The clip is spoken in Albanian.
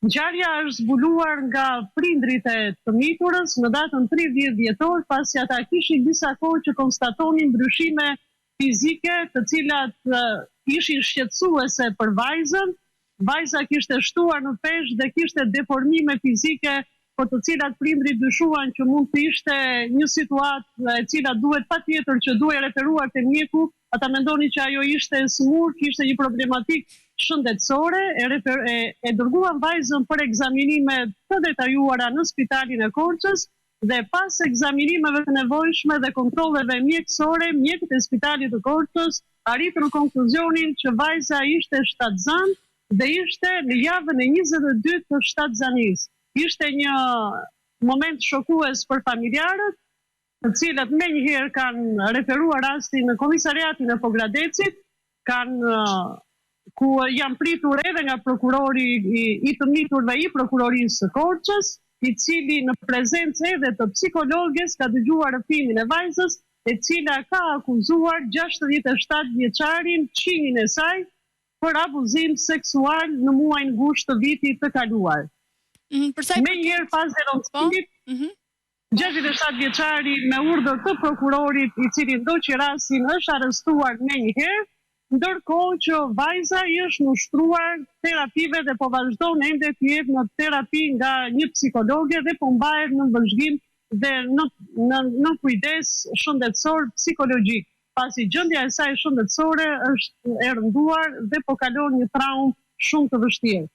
Ngjarja është zbuluar nga prindrit e të miturës në datën 30 dhjetor, pasi ata kishin disa kohë që konstatonin ndryshime fizike, të cilat ishin shqetësuese për vajzën. Vajza kishte shtuar në peshë dhe kishte deformime fizike, për të cilat prindrit dyshuan që mund të ishte një situatë e cila duhet patjetër që duhet referuar te mjeku. Ata mendonin që ajo ishte smur, kishte një problematik shëndetësore, e dërguan vajzën për ekzaminime të detajuara në spitalin e Korçës dhe pas ekzaminimeve të nevojshme dhe kontrolleve mjekësore, mjekët e spitalit të Korçës arritën në konkluzionin që vajza ishte shtatzan dhe ishte në javën e 22 të shtatzanisë. Ishte një moment shokues për familjarët, të cilët menjëherë kanë referuar rastin në komisariatin e Pogradecit, ku janë pritur edhe nga prokurori i të miturve i prokurorisë së Korçës, i cili në prezencë edhe të psikologes ka dëgjuar rëfimin e vajzës, e cila ka akuzuar 67 vjeçarin çinin e saj për abuzim seksual në muajin gusht të vitit të kaluar. Menjëherë pas denoncimit, 67 vjeçari me urdhër të prokurorit, i cili ndoqi rastin, është arrestuar menjëherë, ndërkohë që vajza është ushtruar terapive dhe po vazhdon ende të jetë në terapi nga një psikologe dhe po mbahet në vëzhgim dhe në kujdes shëndetësor psikologjik, pasi gjendja e saj shëndetësore është e rënduar dhe po kalon një traumë shumë të vështirë.